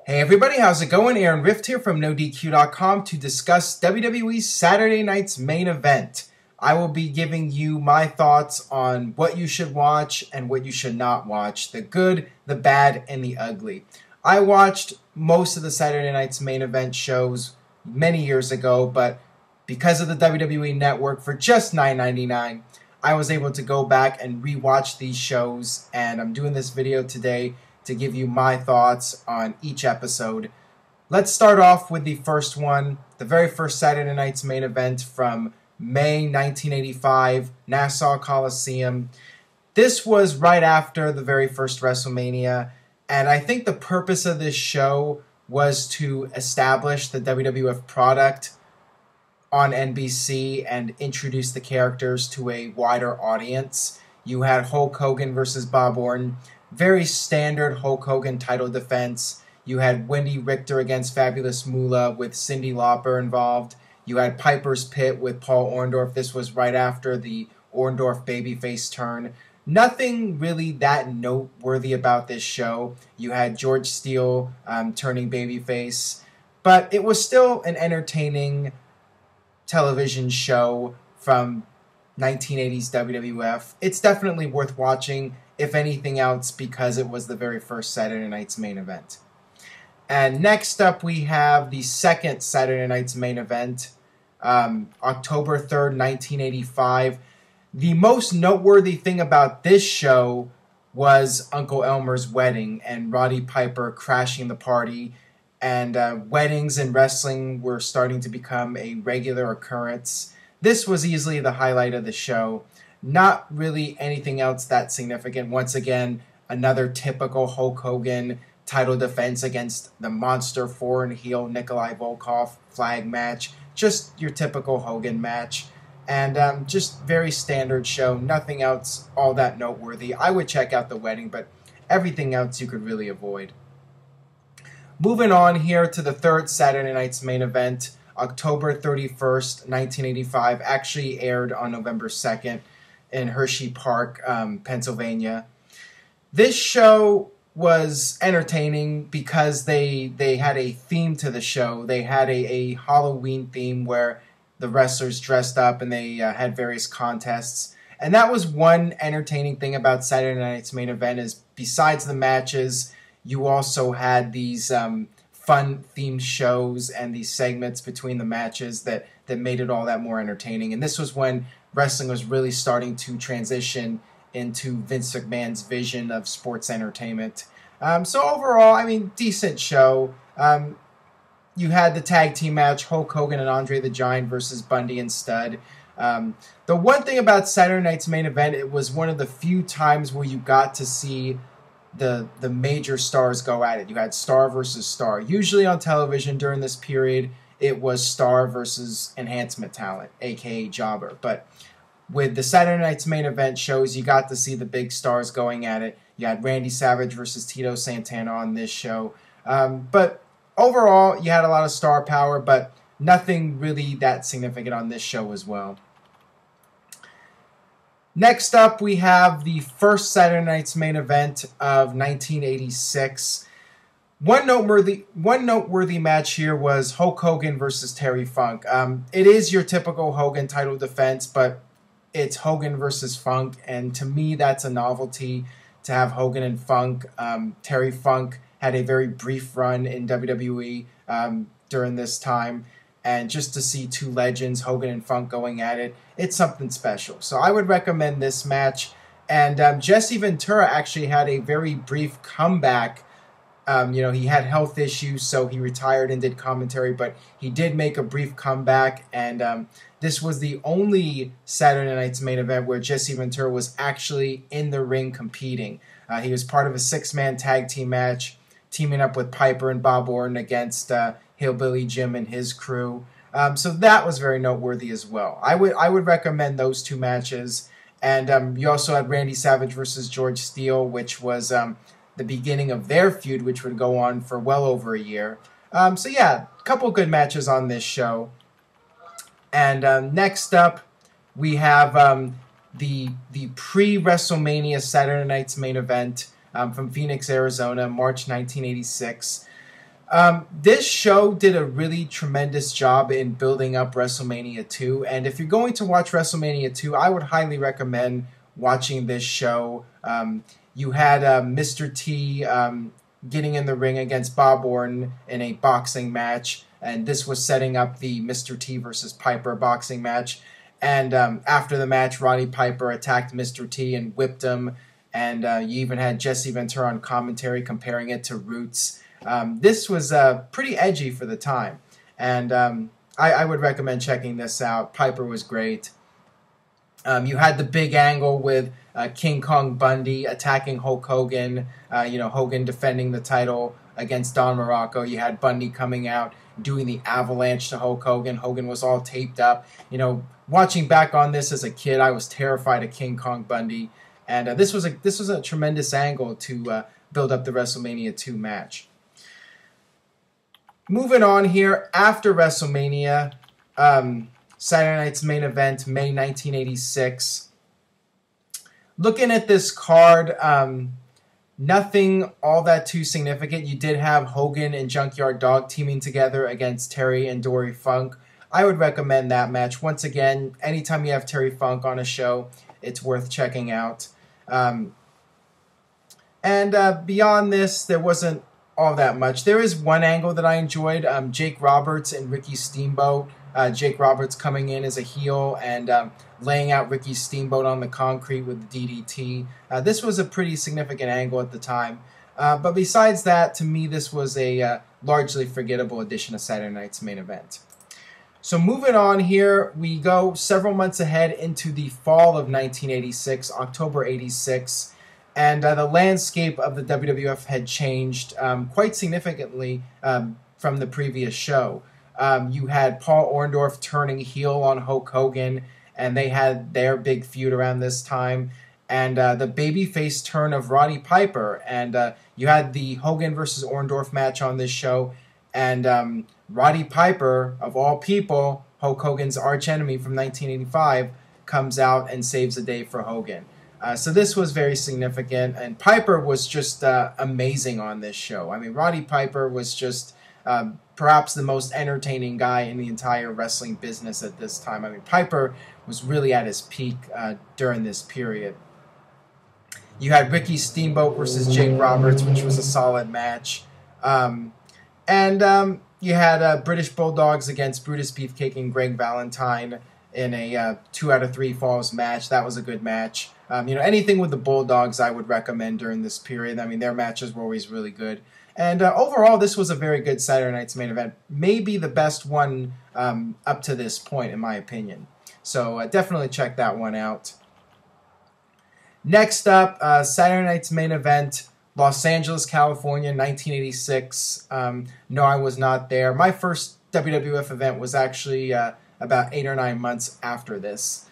Hey everybody, how's it going? Aaron Rift here from NoDQ.com to discuss WWE's Saturday night's main event. I will be giving you my thoughts on what you should watch and what you should not watch, the good, the bad, and the ugly. I watched most of the Saturday night's main event shows many years ago, but because of the WWE Network, for just $9.99, I was able to go back and rewatch these shows, and I'm doing this video today to give you my thoughts on each episode. Let's start off with the first one, the very first Saturday night's main event from May 1985, Nassau Coliseum. This was right after the very first WrestleMania, and I think the purpose of this show was to establish the WWF product on NBC and introduce the characters to a wider audience. You had Hulk Hogan versus Bob Orton, very standard Hulk Hogan title defense. You had Wendy Richter against Fabulous Moolah with Cyndi Lauper involved. You had Piper's Pit with Paul Orndorff. This was right after the Orndorff babyface turn. Nothing really that noteworthy about this show. You had George Steele turning babyface, but it was still an entertaining television show from 1980s WWF. It's definitely worth watching, if anything else, because it was the very first Saturday night's main event. And next up, we have the second Saturday night's main event, October 3rd, 1985. The most noteworthy thing about this show was Uncle Elmer's wedding and Roddy Piper crashing the party. And weddings and wrestling were starting to become a regular occurrence. This was easily the highlight of the show. Not really anything else that significant. Once again, another typical Hulk Hogan title defense against the monster foreign heel Nikolai Volkov flag match. Just your typical Hogan match. And just very standard show. Nothing else all that noteworthy. I would check out the wedding, but everything else you could really avoid. Moving on here to the third Saturday night's main event, October 31st, 1985, actually aired on November 2nd in Hershey Park, Pennsylvania. This show was entertaining because they had a theme to the show. They had a Halloween theme where the wrestlers dressed up and they had various contests. And that was one entertaining thing about Saturday night's main event, is besides the matches, you also had these fun themed shows and these segments between the matches that made it all that more entertaining. And this was when wrestling was really starting to transition into Vince McMahon's vision of sports entertainment. So overall, I mean, decent show. You had the tag team match, Hulk Hogan and Andre the Giant versus Bundy and Studd. The one thing about Saturday night's main event, it was one of the few times where you got to see the major stars go at it. You had star versus star. Usually on television during this period, it was star versus enhancement talent, aka jobber. But with the Saturday night's main event shows, you got to see the big stars going at it. You had Randy Savage versus Tito Santana on this show. But overall, you had a lot of star power, but nothing really that significant on this show as well. Next up, we have the first Saturday night's main event of 1986. One noteworthy match here was Hulk Hogan versus Terry Funk. It is your typical Hogan title defense, but it's Hogan versus Funk, and to me, that's a novelty to have Hogan and Funk. Terry Funk had a very brief run in WWE during this time, and just to see two legends, Hogan and Funk, going at it, it's something special. So I would recommend this match. And Jesse Ventura actually had a very brief comeback. He had health issues, so he retired and did commentary, but he did make a brief comeback, and this was the only Saturday night's main event where Jesse Ventura was actually in the ring competing. He was part of a six-man tag team match, teaming up with Piper and Bob Orton against Hillbilly Jim and his crew. So that was very noteworthy as well. I would recommend those two matches. And you also had Randy Savage versus George Steele, which was the beginning of their feud, which would go on for well over a year. So yeah, a couple good matches on this show. And next up, we have the pre-WrestleMania Saturday night's main event from Phoenix, Arizona, March 1986. This show did a really tremendous job in building up WrestleMania 2, and if you're going to watch WrestleMania 2, I would highly recommend watching this show. You had Mr. T getting in the ring against Bob Orton in a boxing match, and this was setting up the Mr. T versus Piper boxing match. And after the match, Roddy Piper attacked Mr. T and whipped him, and you even had Jesse Ventura on commentary comparing it to Roots. This was pretty edgy for the time, and I would recommend checking this out. Piper was great. You had the big angle with King Kong Bundy attacking Hulk Hogan, Hogan defending the title against Don Morocco. You had Bundy coming out, doing the avalanche to Hulk Hogan. Hogan was all taped up. Watching back on this as a kid, I was terrified of King Kong Bundy, and this was a tremendous angle to build up the WrestleMania 2 match. Moving on here, after WrestleMania, Saturday Night's Main Event, May 1986. Looking at this card, nothing all that too significant. You did have Hogan and Junkyard Dog teaming together against Terry and Dory Funk. I would recommend that match. Once again, anytime you have Terry Funk on a show, it's worth checking out. And beyond this, there wasn't all that much. There is one angle that I enjoyed. Jake Roberts and Ricky Steamboat. Jake Roberts coming in as a heel and laying out Ricky Steamboat on the concrete with the DDT. This was a pretty significant angle at the time. But besides that, to me, this was a largely forgettable edition of Saturday Night's Main Event. So moving on here, we go several months ahead into the fall of 1986, October 86. And the landscape of the WWF had changed quite significantly from the previous show. You had Paul Orndorff turning heel on Hulk Hogan, and they had their big feud around this time. And the babyface turn of Roddy Piper. And you had the Hogan versus Orndorff match on this show. And Roddy Piper, of all people, Hulk Hogan's archenemy from 1985, comes out and saves the day for Hogan. So this was very significant, and Piper was just amazing on this show. I mean, Roddy Piper was just perhaps the most entertaining guy in the entire wrestling business at this time. I mean, Piper was really at his peak during this period. You had Ricky Steamboat versus Jake Roberts, which was a solid match. And you had British Bulldogs against Brutus Beefcake and Greg Valentine in a 2 out of 3 falls match. That was a good match. Anything with the Bulldogs I would recommend during this period. I mean, their matches were always really good. And overall, this was a very good Saturday Night's Main Event. Maybe the best one up to this point, in my opinion. So definitely check that one out. Next up, Saturday Night's Main Event, Los Angeles, California, 1986. No, I was not there. My first WWF event was actually about 8 or 9 months after this.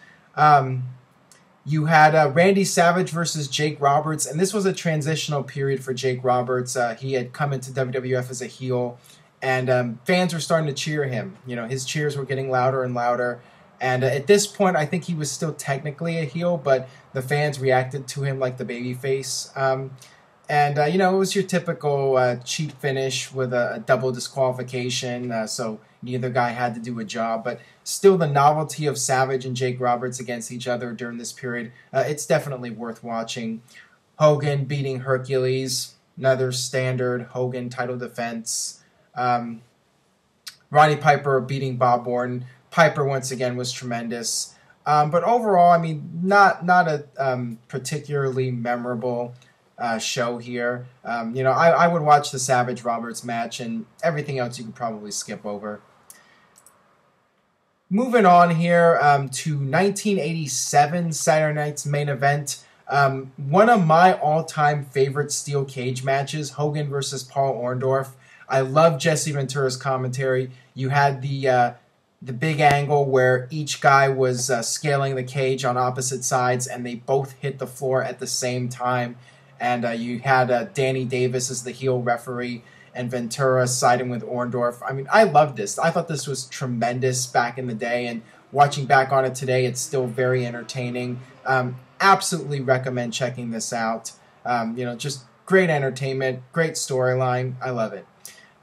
You had Randy Savage versus Jake Roberts, and this was a transitional period for Jake Roberts. He had come into WWF as a heel, and fans were starting to cheer him. His cheers were getting louder and louder. And at this point, I think he was still technically a heel, but the fans reacted to him like the babyface. It was your typical cheap finish with a double disqualification, so neither guy had to do a job. But still, the novelty of Savage and Jake Roberts against each other during this period, it's definitely worth watching. Hogan beating Hercules, another standard Hogan title defense. Roddy Piper beating Bob Orton. Piper, once again, was tremendous. But overall, I mean, not a particularly memorable show here. I would watch the Savage Roberts match, and everything else you could probably skip over. Moving on here to 1987 Saturday Night's Main Event. One of my all-time favorite steel cage matches, Hogan versus Paul Orndorff. I love Jesse Ventura's commentary. You had the big angle where each guy was scaling the cage on opposite sides, and they both hit the floor at the same time. And you had Danny Davis as the heel referee and Ventura siding with Orndorff. I mean, I loved this. I thought this was tremendous back in the day, and watching back on it today, it's still very entertaining. Absolutely recommend checking this out. Just great entertainment, great storyline. I love it.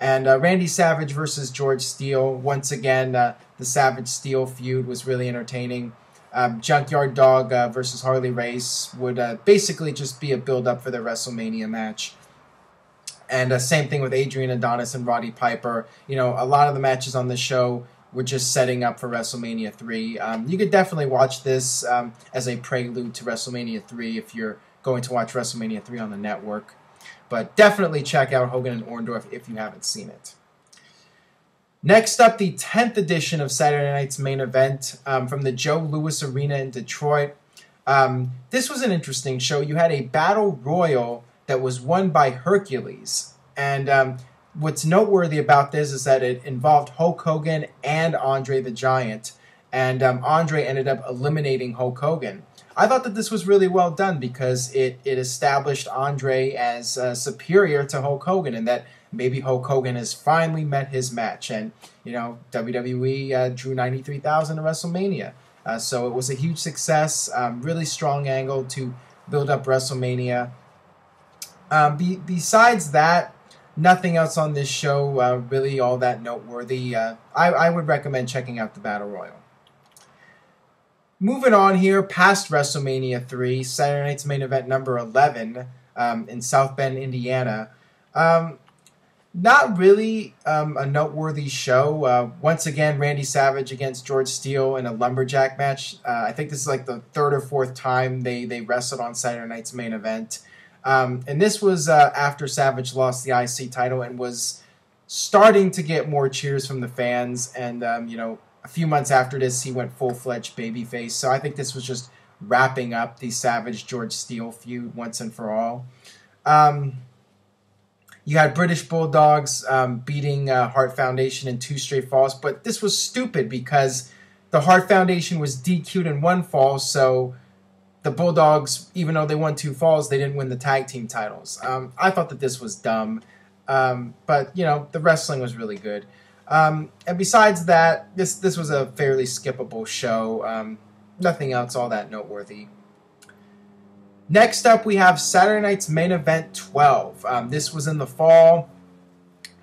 And Randy Savage versus George Steele. Once again, the Savage-Steele feud was really entertaining. Junkyard Dog versus Harley Race would basically just be a build-up for the WrestleMania match. And same thing with Adrian Adonis and Roddy Piper. You know, a lot of the matches on the show were just setting up for WrestleMania 3. You could definitely watch this as a prelude to WrestleMania 3 if you're going to watch WrestleMania 3 on the network. But definitely check out Hogan and Orndorff if you haven't seen it. Next up, the 10th edition of Saturday Night's Main Event from the Joe Louis Arena in Detroit. This was an interesting show. You had a battle royal that was won by Hercules. And what's noteworthy about this is that it involved Hulk Hogan and Andre the Giant. And Andre ended up eliminating Hulk Hogan. I thought that this was really well done because it established Andre as superior to Hulk Hogan, and that maybe Hulk Hogan has finally met his match. And, you know, WWE drew 93,000 to WrestleMania. So it was a huge success, really strong angle to build up WrestleMania. Besides that, nothing else on this show really all that noteworthy. I would recommend checking out the Battle Royal. Moving on here, past WrestleMania 3, Saturday Night's Main Event number 11 in South Bend, Indiana. Not really a noteworthy show. Once again, Randy Savage against George Steele in a lumberjack match. I think this is like the third or fourth time they wrestled on Saturday Night's Main Event. And this was after Savage lost the IC title and was starting to get more cheers from the fans. And, you know, a few months after this, he went full-fledged babyface. So I think this was just wrapping up the Savage-George Steele feud once and for all. You had British Bulldogs beating Hart Foundation in 2 straight falls. But this was stupid because the Hart Foundation was DQ'd in 1 fall. So the Bulldogs, even though they won 2 falls, they didn't win the tag team titles. I thought that this was dumb. But, you know, the wrestling was really good. And besides that, this was a fairly skippable show. Nothing else all that noteworthy. Next up, we have Saturday Night's Main Event 12. This was in the fall.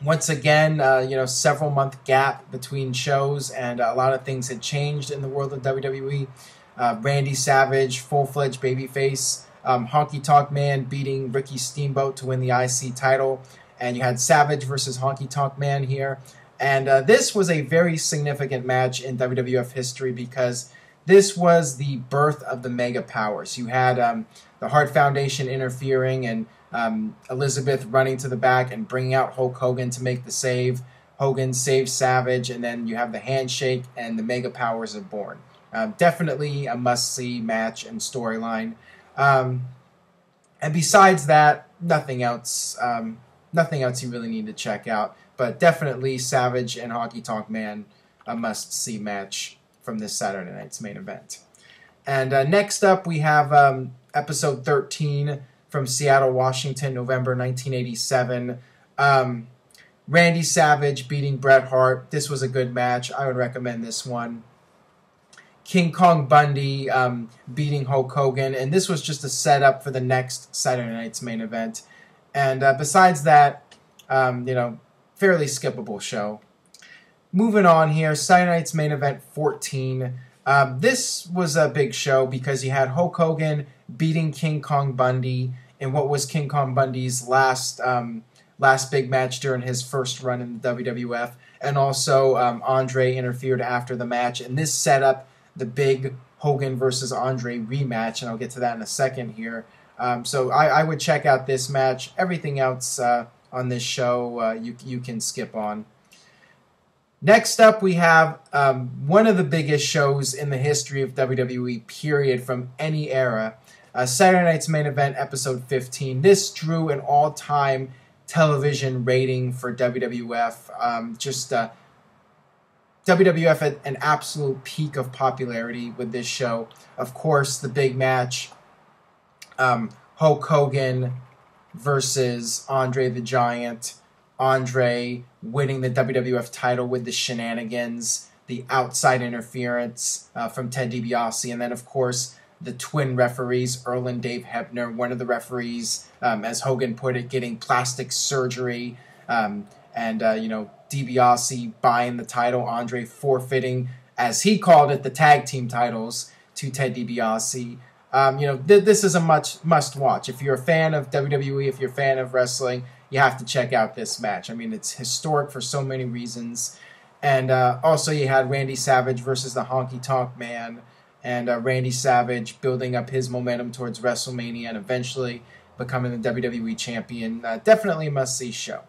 Once again, you know, several month gap between shows, and a lot of things had changed in the world of WWE. Randy Savage, full-fledged babyface. Honky Tonk Man beating Ricky Steamboat to win the IC title. And you had Savage versus Honky Tonk Man here. And this was a very significant match in WWF history because this was the birth of the Mega Powers. You had the Hart Foundation interfering and Elizabeth running to the back and bringing out Hulk Hogan to make the save. Hogan saves Savage, and then you have the handshake and the Mega Powers are born. Definitely a must-see match and storyline. And besides that, nothing else you really need to check out. But definitely Savage and Honky Tonk Man, a must-see match from this Saturday Night's Main Event. And next up, we have episode 13 from Seattle, Washington, November 1987. Randy Savage beating Bret Hart. This was a good match. I would recommend this one. King Kong Bundy beating Hulk Hogan. And this was just a setup for the next Saturday Night's Main Event. And besides that, you know, fairly skippable show. Moving on here, Saturday Night's Main Event 14. This was a big show because you had Hulk Hogan beating King Kong Bundy in what was King Kong Bundy's last big match during his first run in the WWF. And also Andre interfered after the match. And this set up the big Hogan versus Andre rematch. And I'll get to that in a second here. So I would check out this match. Everything else on this show you can skip on. Next up, we have one of the biggest shows in the history of WWE, period, from any era. Saturday Night's Main Event, episode 15. This drew an all-time television rating for WWF. WWF at an absolute peak of popularity with this show. Of course, the big match, Hulk Hogan versus Andre the Giant. Andre winning the WWF title with the shenanigans, the outside interference from Ted DiBiase, and then, of course, the twin referees, Earl and Dave Hebner, one of the referees, as Hogan put it, getting plastic surgery, and and DiBiase buying the title, Andre forfeiting, as he called it, the tag team titles to Ted DiBiase. This is a must watch. If you're a fan of WWE, if you're a fan of wrestling, you have to check out this match. I mean, it's historic for so many reasons. And also you had Randy Savage versus the Honky Tonk Man, and Randy Savage building up his momentum towards WrestleMania and eventually becoming the WWE champion. Definitely a must-see show.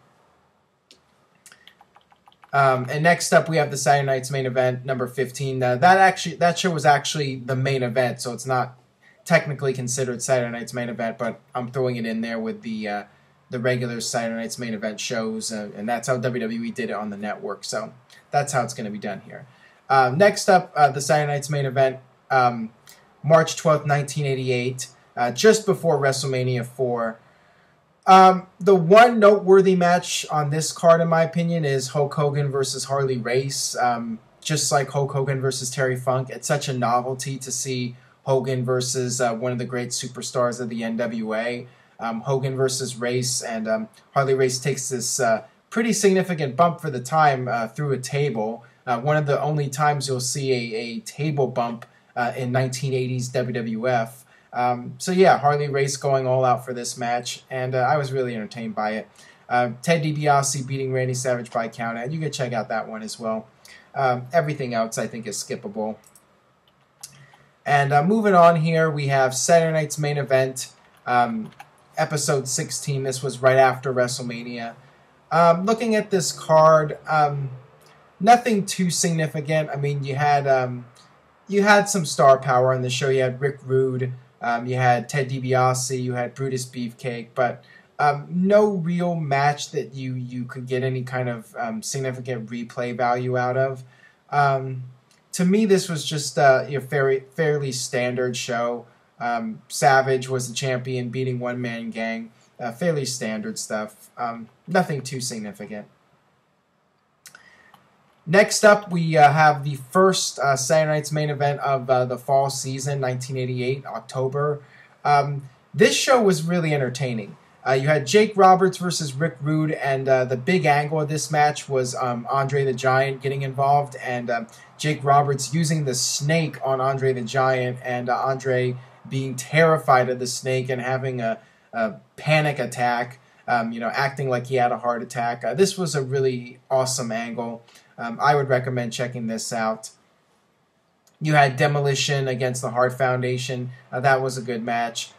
And next up, we have the Saturday Night's Main Event, number 15. That show was actually the main event, so it's not technically considered Saturday Night's Main Event, but I'm throwing it in there with the regular Saturday Night's Main Event shows, and that's how WWE did it on the network. So that's how it's going to be done here. Next up, the Saturday Night's Main Event, March 12th, 1988, just before WrestleMania 4. The one noteworthy match on this card, in my opinion, is Hulk Hogan versus Harley Race. Just like Hulk Hogan versus Terry Funk, it's such a novelty to see Hogan versus one of the great superstars of the NWA. Hogan versus Race, and Harley Race takes this pretty significant bump for the time through a table. One of the only times you'll see a table bump in 1980s WWF. So yeah, Harley Race going all out for this match, and I was really entertained by it. Ted DiBiase beating Randy Savage by count, and you can check out that one as well. Everything else I think is skippable. And moving on here, we have Saturday Night's Main Event, episode 16. This was right after WrestleMania. Looking at this card, nothing too significant. I mean, you had some star power on the show. You had Rick Rude, you had Ted DiBiase, you had Brutus Beefcake, but no real match that you could get any kind of significant replay value out of. To me, this was just a fairly standard show. Savage was the champion, beating One Man Gang. Fairly standard stuff. Nothing too significant. Next up, we have the first Saturday Night's Main Event of the fall season, 1988, October. This show was really entertaining. You had Jake Roberts versus Rick Rude, and the big angle of this match was Andre the Giant getting involved, and Jake Roberts using the snake on Andre the Giant, and Andre being terrified of the snake and having a panic attack, acting like he had a heart attack. This was a really awesome angle. I would recommend checking this out. You had Demolition against the Hart Foundation. That was a good match.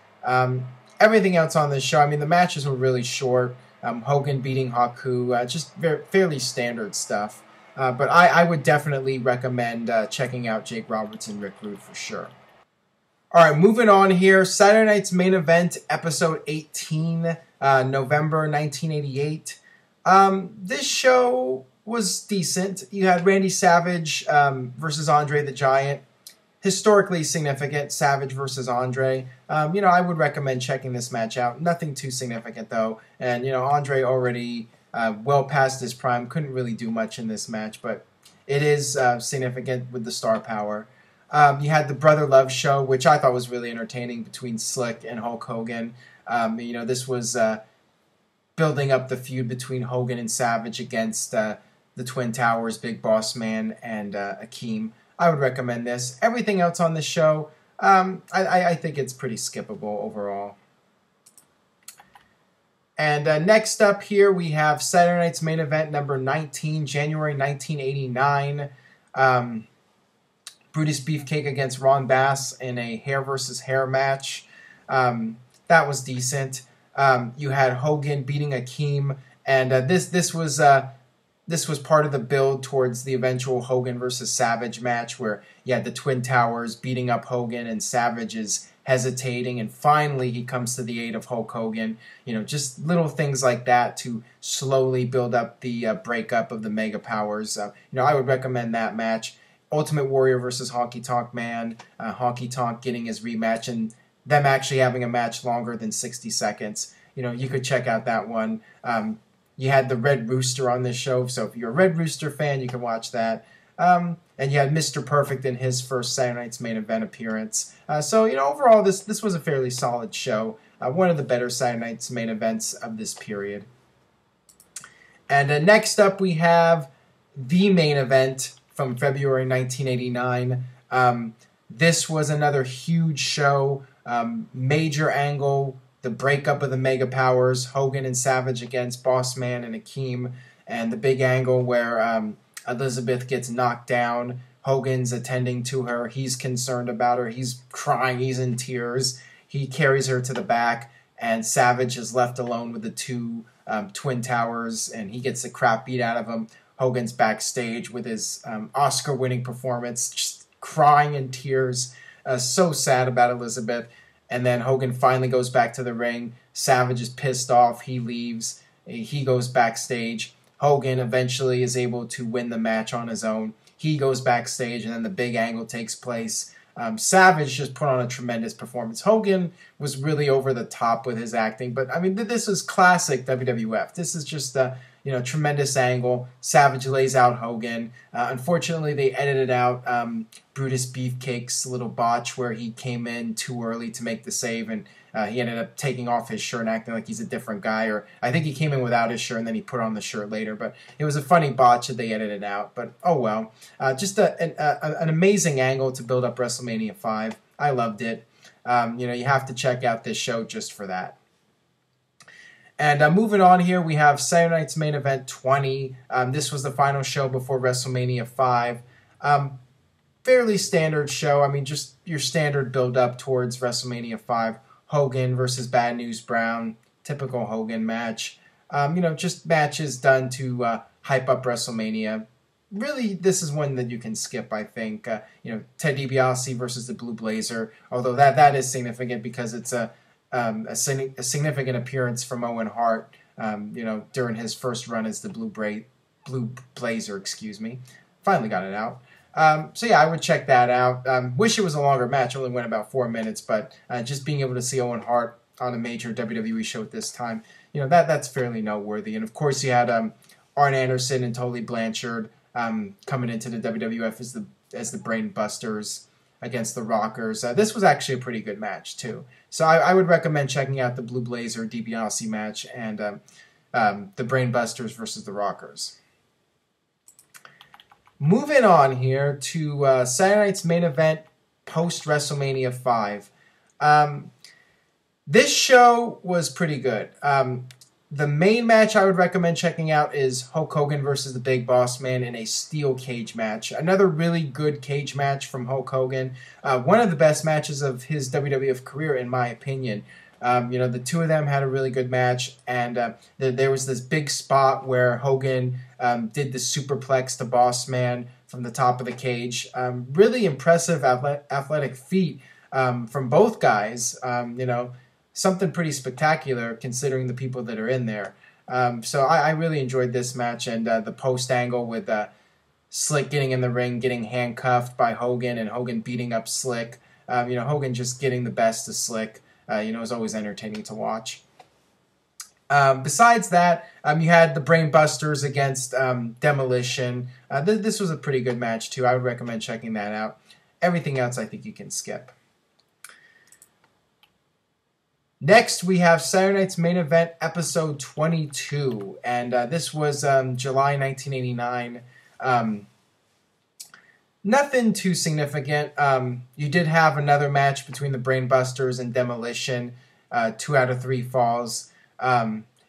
Everything else on this show, I mean, the matches were really short. Hogan beating Haku, just fairly standard stuff. But I would definitely recommend checking out Jake Roberts and Rick Rude for sure. All right, moving on here. Saturday Night's Main Event, episode 18, November 1988. This show was decent. You had Randy Savage versus Andre the Giant. Historically significant, Savage versus Andre. I would recommend checking this match out. Nothing too significant, though. And, Andre already well past his prime. Couldn't really do much in this match, but it is significant with the star power. You had the Brother Love show, which I thought was really entertaining, between Slick and Hulk Hogan. This was building up the feud between Hogan and Savage against the Twin Towers, Big Boss Man, and Akeem. I would recommend this. Everything else on the show, I think it's pretty skippable overall. And next up here, we have Saturday Night's Main Event, number 19, January 1989. Brutus Beefcake against Ron Bass in a hair versus hair match. That was decent. You had Hogan beating Akeem, and this was part of the build towards the eventual Hogan versus Savage match, where you had the Twin Towers beating up Hogan and Savage is hesitating, and finally he comes to the aid of Hulk Hogan. Just little things like that to slowly build up the breakup of the Mega Powers. I would recommend that match. Ultimate Warrior versus Honky Tonk Man. Honky Tonk getting his rematch, and them actually having a match longer than 60 seconds. You could check out that one. You had the Red Rooster on this show, so if you're a Red Rooster fan, you can watch that. And you had Mr. Perfect in his first Saturday Night's Main Event appearance. Overall, this was a fairly solid show. One of the better Saturday Night's Main Events of this period. And next up, we have the main event from February 1989. This was another huge show, major angle, the breakup of the Mega Powers, Hogan and Savage against Boss Man and Akeem, and the big angle where Elizabeth gets knocked down. Hogan's attending to her. He's concerned about her. He's crying. He's in tears. He carries her to the back, and Savage is left alone with the two Twin Towers, and he gets the crap beat out of him. Hogan's backstage with his Oscar-winning performance, just crying in tears, so sad about Elizabeth. And then Hogan finally goes back to the ring. Savage is pissed off. He leaves. He goes backstage. Hogan eventually is able to win the match on his own. He goes backstage, and then the big angle takes place. Savage just put on a tremendous performance. Hogan was really over the top with his acting, but I mean, this is classic WWF. This is just a tremendous angle. Savage lays out Hogan. Unfortunately, they edited out Brutus Beefcake's little botch where he came in too early to make the save, and he ended up taking off his shirt and acting like he's a different guy. Or I think he came in without his shirt and then he put on the shirt later. But it was a funny botch that they edited out. But oh well. Just an amazing angle to build up WrestleMania 5. I loved it. You have to check out this show just for that. And moving on here, we have Saturday Night's Main Event 20. This was the final show before WrestleMania 5. Fairly standard show. I mean, just your standard build-up towards WrestleMania 5. Hogan versus Bad News Brown. Typical Hogan match. Just matches done to hype up WrestleMania. Really, this is one that you can skip, I think. Ted DiBiase versus the Blue Blazer. Although that is significant because it's a significant appearance from Owen Hart, during his first run as the Blue Blazer, Finally got it out. So yeah, I would check that out. Wish it was a longer match. Only went about 4 minutes, but just being able to see Owen Hart on a major WWE show at this time, that's fairly noteworthy. And of course, you had Arn Anderson and Tully Blanchard coming into the WWF as the Brain Busters against the Rockers. This was actually a pretty good match too. So I would recommend checking out the Blue Blazer DiBiase match and the Brain Busters versus the Rockers. Moving on here to Saturday Night's Main Event post WrestleMania 5. This show was pretty good. The main match I would recommend checking out is Hulk Hogan versus the Big Boss Man in a steel cage match. Another really good cage match from Hulk Hogan. One of the best matches of his WWF career, in my opinion. The two of them had a really good match, and there was this big spot where Hogan did the superplex to Boss Man from the top of the cage. Really impressive athletic feat from both guys. Something pretty spectacular considering the people that are in there. So I really enjoyed this match, and the post angle with Slick getting in the ring, getting handcuffed by Hogan, and Hogan beating up Slick. Hogan just getting the best of Slick. Is always entertaining to watch. Besides that, you had the Brain Busters against Demolition. This was a pretty good match too. I would recommend checking that out. Everything else I think you can skip. Next, we have Saturday Night's Main Event, Episode 22, and this was July 1989. Nothing too significant. You did have another match between the Brain Busters and Demolition, 2 out of 3 falls.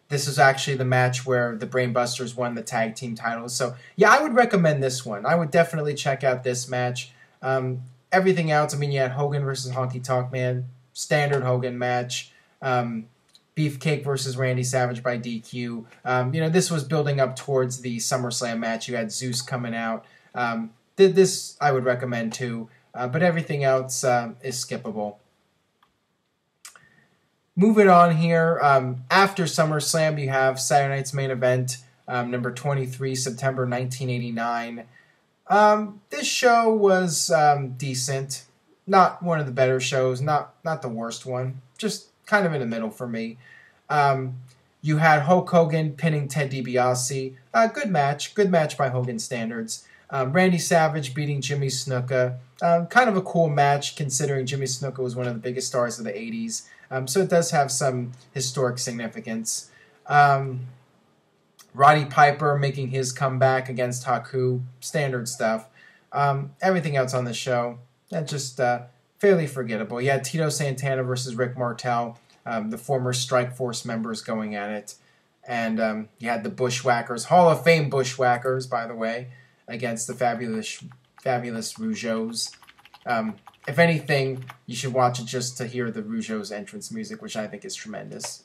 This was actually the match where the Brain Busters won the tag team titles. So, yeah, I would recommend this one. I would definitely check out this match. Everything else, you had Hogan versus Honky Tonk Man, standard Hogan match. Beefcake versus Randy Savage by DQ. This was building up towards the SummerSlam match. You had Zeus coming out. This I would recommend too, but everything else is skippable. Moving on here, after SummerSlam, you have Saturday Night's Main Event, number 23, September 1989. This show was decent. Not one of the better shows, not the worst one, just kind of in the middle for me. You had Hulk Hogan pinning Ted DiBiase. Good match by Hogan standards. Randy Savage beating Jimmy Snuka. Kind of a cool match considering Jimmy Snuka was one of the biggest stars of the 80s. So it does have some historic significance. Roddy Piper making his comeback against Haku, standard stuff. Everything else on the show, just fairly forgettable. You had Tito Santana versus Rick Martel, the former Strike Force members going at it. And you had the Bushwhackers, Hall of Fame Bushwhackers, by the way, against the fabulous Rougeaus. If anything, you should watch it just to hear the Rougeaus entrance music, which I think is tremendous.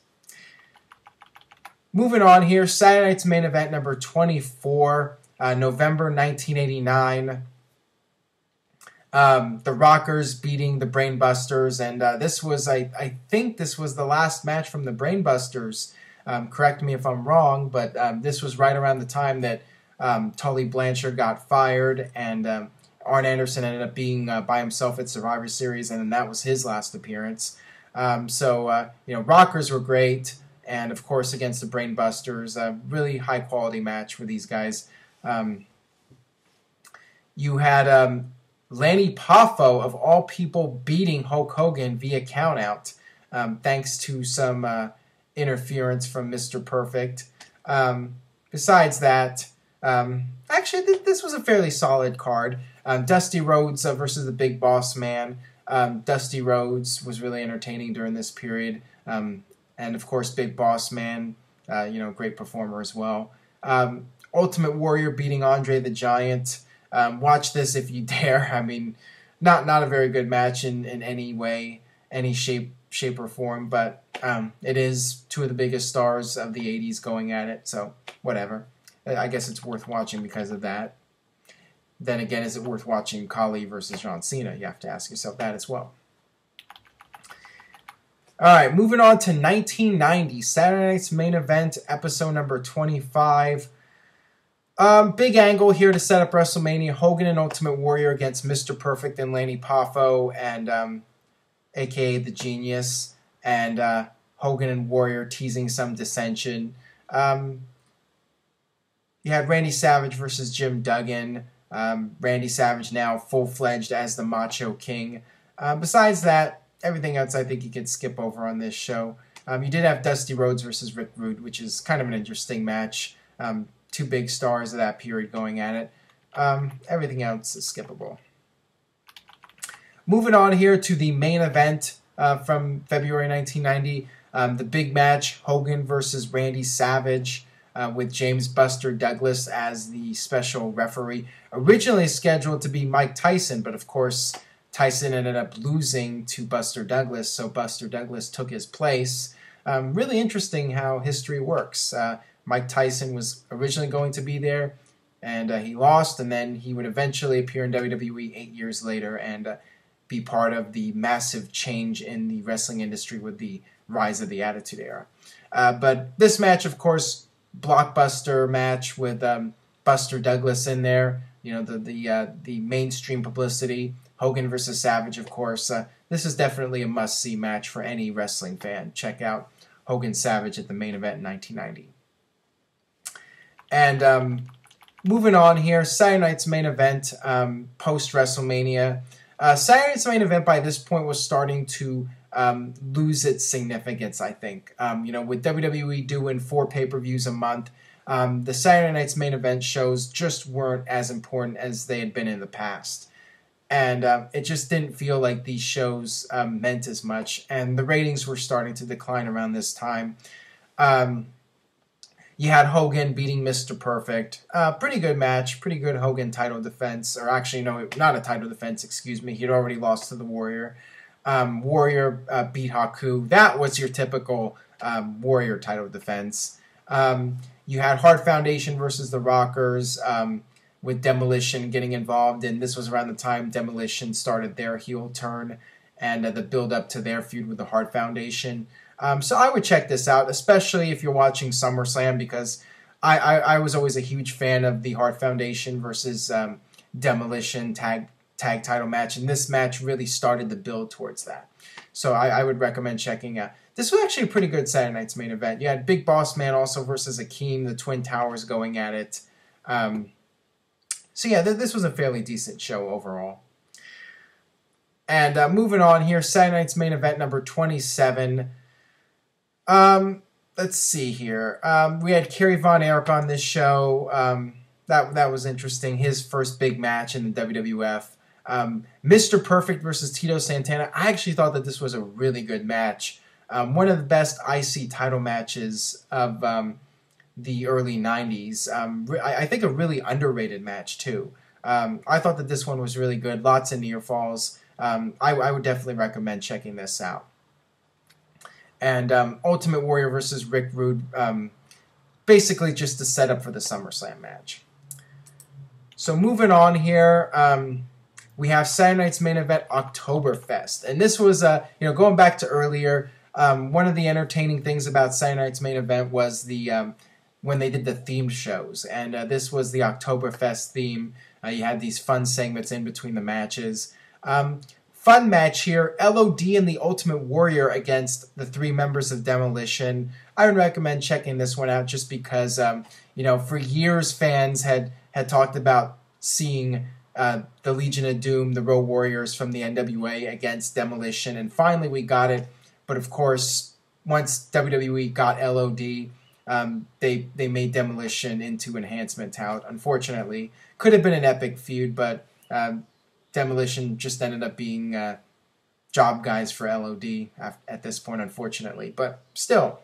Moving on here, Saturday night's main event number 24, November 1989. The Rockers beating the Brainbusters, and this was, I think this was the last match from the Brainbusters. Correct me if I'm wrong, but this was right around the time that Tully Blanchard got fired, and Arn Anderson ended up being by himself at Survivor Series, and then that was his last appearance. Rockers were great, and of course against the Brainbusters, a really high quality match for these guys. You had Lanny Poffo, of all people, beating Hulk Hogan via countout, thanks to some interference from Mr. Perfect. Besides that, actually, this was a fairly solid card. Dusty Rhodes versus the Big Boss Man. Dusty Rhodes was really entertaining during this period. And of course, Big Boss Man, great performer as well. Ultimate Warrior beating Andre the Giant. Watch this if you dare. I mean, not a very good match in any way, any shape or form, but it is two of the biggest stars of the 80s going at it, so whatever. I guess it's worth watching because of that. Then again, is it worth watching Khali versus John Cena? You have to ask yourself that as well. Alright, moving on to 1990, Saturday night's main event, episode number 25. Big angle here to set up WrestleMania. Hogan and Ultimate Warrior against Mr. Perfect and Lanny Poffo, and a.k.a. The Genius, and Hogan and Warrior teasing some dissension. You had Randy Savage versus Jim Duggan. Randy Savage now full-fledged as the Macho King. Besides that, everything else I think you could skip over on this show. You did have Dusty Rhodes versus Rick Rude, which is kind of an interesting match. Two big stars of that period going at it. Everything else is skippable. Moving on here to the main event from February 1990. The big match, Hogan versus Randy Savage, with James Buster Douglas as the special referee. Originally scheduled to be Mike Tyson, but of course Tyson ended up losing to Buster Douglas, so Buster Douglas took his place. Really interesting how history works. Mike Tyson was originally going to be there, and he lost, and then he would eventually appear in WWE 8 years later and be part of the massive change in the wrestling industry with the rise of the Attitude Era. But this match, of course, blockbuster match with Buster Douglas in there. The mainstream publicity. Hogan versus Savage, of course. This is definitely a must-see match for any wrestling fan. Check out Hogan Savage at the main event in 1990. And moving on here, Saturday night's main event, post-WrestleMania. Saturday night's main event by this point was starting to lose its significance, I think. With WWE doing 4 pay-per-views a month, the Saturday night's main event shows just weren't as important as they had been in the past. And it just didn't feel like these shows meant as much. And the ratings were starting to decline around this time. You had Hogan beating Mr. Perfect. Pretty good match. Pretty good Hogan title defense. Or actually, no, not a title defense, excuse me. He'd already lost to the Warrior. Warrior beat Haku. That was your typical Warrior title defense. You had Hart Foundation versus the Rockers, with Demolition getting involved. And this was around the time Demolition started their heel turn and the build-up to their feud with the Hart Foundation. So I would check this out, especially if you're watching SummerSlam, because I was always a huge fan of the Hart Foundation versus Demolition tag title match, and this match really started the build towards that. So I would recommend checking out. This was actually a pretty good Saturday night's main event. You had Big Boss Man also versus Akeem, the Twin Towers going at it. So yeah, this was a fairly decent show overall. And moving on here, Saturday night's main event number 27. let's see here. We had Kerry Von Erich on this show. That was interesting. His first big match in the WWF. Mr. Perfect versus Tito Santana. I actually thought that this was a really good match. One of the best IC title matches of the early 90s. I think a really underrated match, too. I thought that this one was really good. Lots of near falls. I would definitely recommend checking this out. And Ultimate Warrior versus Rick Rude, basically just a setup for the SummerSlam match. So moving on here, we have Saturday Night's Main Event, Oktoberfest. And this was, going back to earlier, one of the entertaining things about Saturday Night's Main Event was the when they did the themed shows. And this was the Oktoberfest theme. You had these fun segments in between the matches. Fun match here, LOD and the Ultimate Warrior against the 3 members of Demolition. I would recommend checking this one out just because, for years fans had talked about seeing the Legion of Doom, the Road Warriors from the NWA against Demolition, and finally we got it. But of course, once WWE got LOD, they made Demolition into enhancement talent, unfortunately. Could have been an epic feud, but Demolition just ended up being job guys for LOD at this point, unfortunately. But still,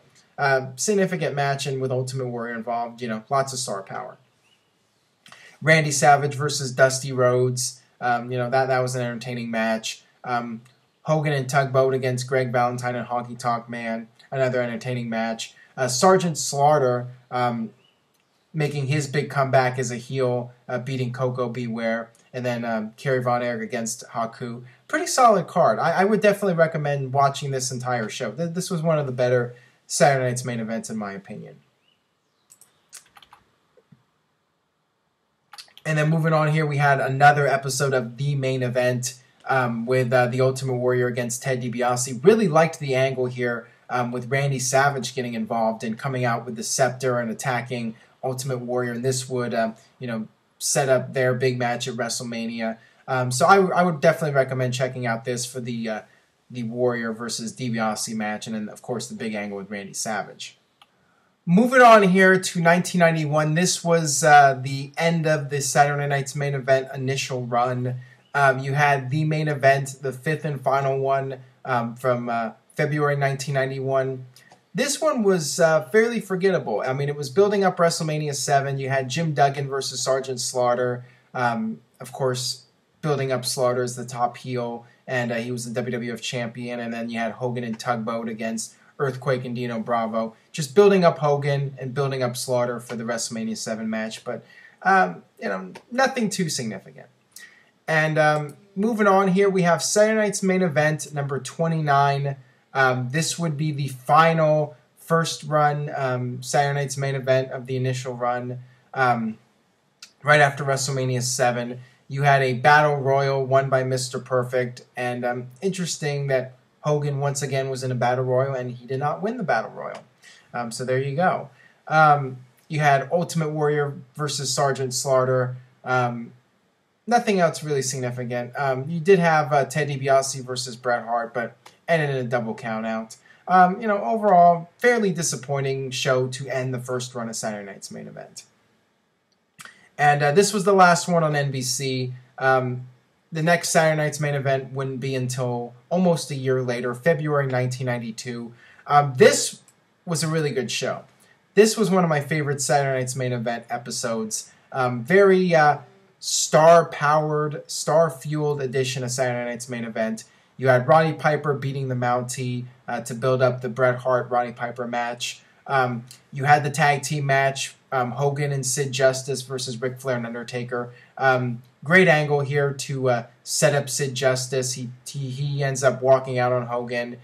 significant match, and with Ultimate Warrior involved, lots of star power. Randy Savage versus Dusty Rhodes, that was an entertaining match. Hogan and Tugboat against Greg Valentine and Honky Tonk Man, another entertaining match. Sergeant Slaughter making his big comeback as a heel, beating Coco Beware. And then Kerry Von Erich against Haku. Pretty solid card. I would definitely recommend watching this entire show. This was one of the better Saturday Night's Main Events, in my opinion. And then moving on here, we had another episode of The Main Event with the Ultimate Warrior against Ted DiBiase. Really liked the angle here with Randy Savage getting involved and coming out with the scepter and attacking Ultimate Warrior. And this would, set up their big match at WrestleMania. So I would definitely recommend checking out this for the Warrior versus DiBiase match, and then, of course, the big angle with Randy Savage. Moving on here to 1991, this was the end of the Saturday Night's Main Event initial run. You had the main event, the 5th and final one from February 1991. This one was fairly forgettable. I mean, it was building up WrestleMania 7. You had Jim Duggan versus Sergeant Slaughter. Of course, building up Slaughter as the top heel, and he was the WWF champion. And then you had Hogan and Tugboat against Earthquake and Dino Bravo. Just building up Hogan and building up Slaughter for the WrestleMania 7 match. But, nothing too significant. And moving on here, we have Saturday Night's Main Event, number 29. This would be the final first run Saturday Night's Main Event of the initial run. Right after WrestleMania 7, you had a Battle Royal won by Mr. Perfect. And interesting that Hogan once again was in a Battle Royal and he did not win the Battle Royal. So there you go. You had Ultimate Warrior versus Sergeant Slaughter. Nothing else really significant. You did have Ted DiBiase versus Bret Hart, but ended in a double count out. Overall, fairly disappointing show to end the first run of Saturday Night's Main Event. And this was the last one on NBC. The next Saturday Night's Main Event wouldn't be until almost a year later, February 1992. This was a really good show. This was one of my favorite Saturday Night's Main Event episodes. Very star-powered, star-fueled edition of Saturday Night's Main Event. You had Roddy Piper beating the Mountie to build up the Bret Hart-Roddy Piper match. You had the tag team match, Hogan and Sid Justice versus Ric Flair and Undertaker. Great angle here to set up Sid Justice. He ends up walking out on Hogan,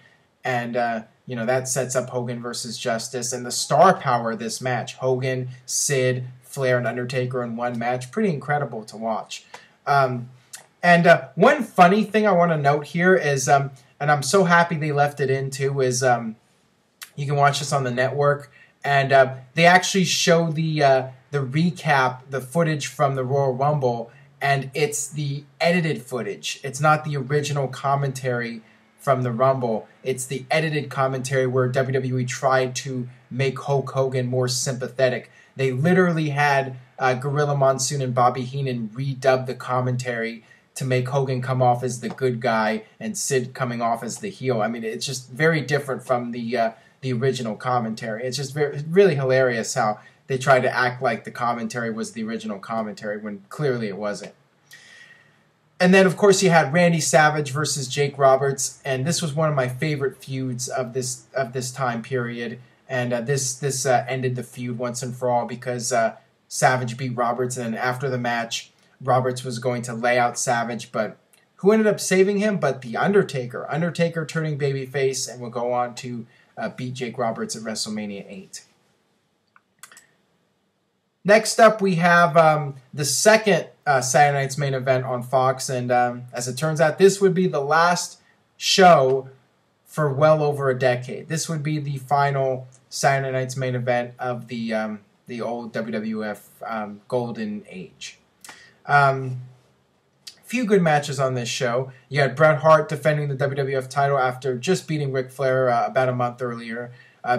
and that sets up Hogan versus Justice. And the star power of this match, Hogan, Sid, Flair, and Undertaker in one match, pretty incredible to watch. And one funny thing I want to note here is, and I'm so happy they left it in too, is you can watch this on the network, and they actually show the recap, the footage from the Royal Rumble, and it's the edited footage. It's not the original commentary from the Rumble. It's the edited commentary where WWE tried to make Hulk Hogan more sympathetic. They literally had Gorilla Monsoon and Bobby Heenan redub the commentary to make Hogan come off as the good guy and Sid coming off as the heel. I mean, it's just very different from the original commentary. It's just really hilarious how they tried to act like the commentary was the original commentary when clearly it wasn't. And then, of course, you had Randy Savage versus Jake Roberts, and this was one of my favorite feuds of this time period. And this ended the feud once and for all because Savage beat Roberts, and then after the match, Roberts was going to lay out Savage, but who ended up saving him? But the Undertaker. Undertaker turning babyface and will go on to beat Jake Roberts at WrestleMania 8. Next up, we have the second Saturday Night's Main Event on Fox, and as it turns out, this would be the last show for well over a decade. This would be the final Saturday Night's Main Event of the old WWF Golden Age. Few good matches on this show. You had Bret Hart defending the WWF title after just beating Ric Flair about a month earlier,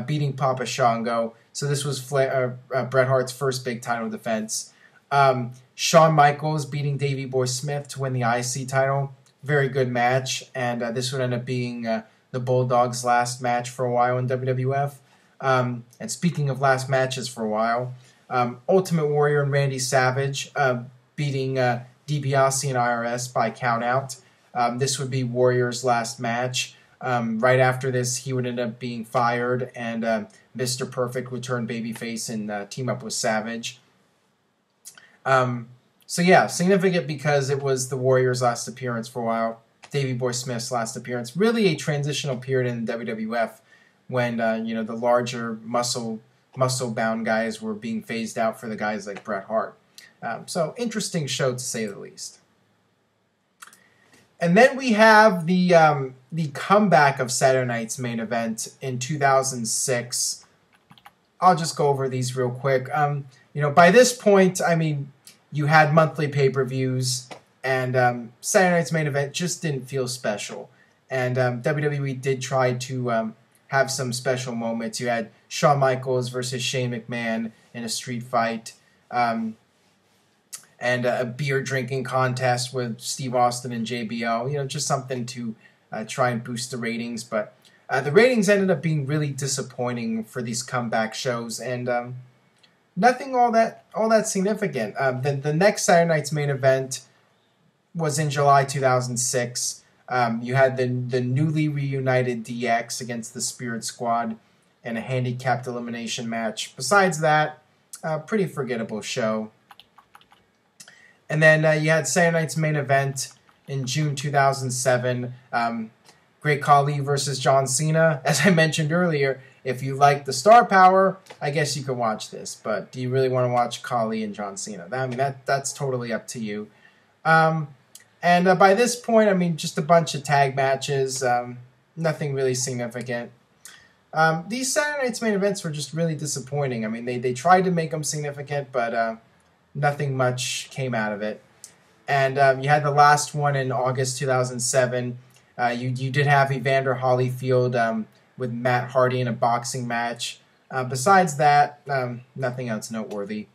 beating Papa Shango. So this was Bret Hart's first big title defense. Shawn Michaels beating Davey Boy Smith to win the IC title. Very good match, and this would end up being the Bulldogs' last match for a while in WWF. And speaking of last matches for a while, Ultimate Warrior and Randy Savage beating DiBiase and IRS by countout. This would be Warrior's last match. Right after this, he would end up being fired, and Mr. Perfect would turn babyface and team up with Savage. So yeah, significant because it was the Warriors' last appearance for a while. Davey Boy Smith's last appearance. Really a transitional period in the WWF when the larger muscle-bound guys were being phased out for the guys like Bret Hart. So interesting show to say the least. And then we have the comeback of Saturday Night's Main Event in 2006. I'll just go over these real quick. By this point, I mean, you had monthly pay-per-views, and Saturday Night's Main Event just didn't feel special. And WWE did try to have some special moments. You had Shawn Michaels versus Shane McMahon in a street fight. And a beer drinking contest with Steve Austin and JBL. Just something to try and boost the ratings. But the ratings ended up being really disappointing for these comeback shows, and nothing all that significant. The next Saturday Night's Main Event was in July 2006. You had the newly reunited DX against the Spirit Squad in a handicapped elimination match. Besides that, pretty forgettable show. And then you had Saturday Night's Main Event in June 2007. Great Khali versus John Cena. As I mentioned earlier, if you like the star power, I guess you can watch this. But do you really want to watch Khali and John Cena? I mean, that's totally up to you. And by this point, I mean, just a bunch of tag matches. Nothing really significant. These Saturday Night's Main Events were just really disappointing. I mean, they tried to make them significant, but nothing much came out of it. And you had the last one in August 2007. You did have Evander Holyfield with Matt Hardy in a boxing match. Besides that, nothing else noteworthy.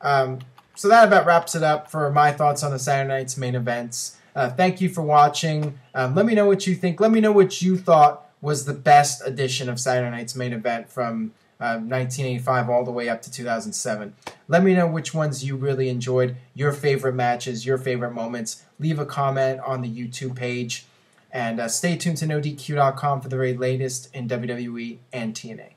So that about wraps it up for my thoughts on the Saturday Night's Main Events. Thank you for watching. Let me know what you think. Let me know what you thought was the best edition of Saturday Night's Main Event from 1985 all the way up to 2007. Let me know which ones you really enjoyed, your favorite matches, your favorite moments. Leave a comment on the YouTube page, and stay tuned to NoDQ.com for the very latest in WWE and TNA.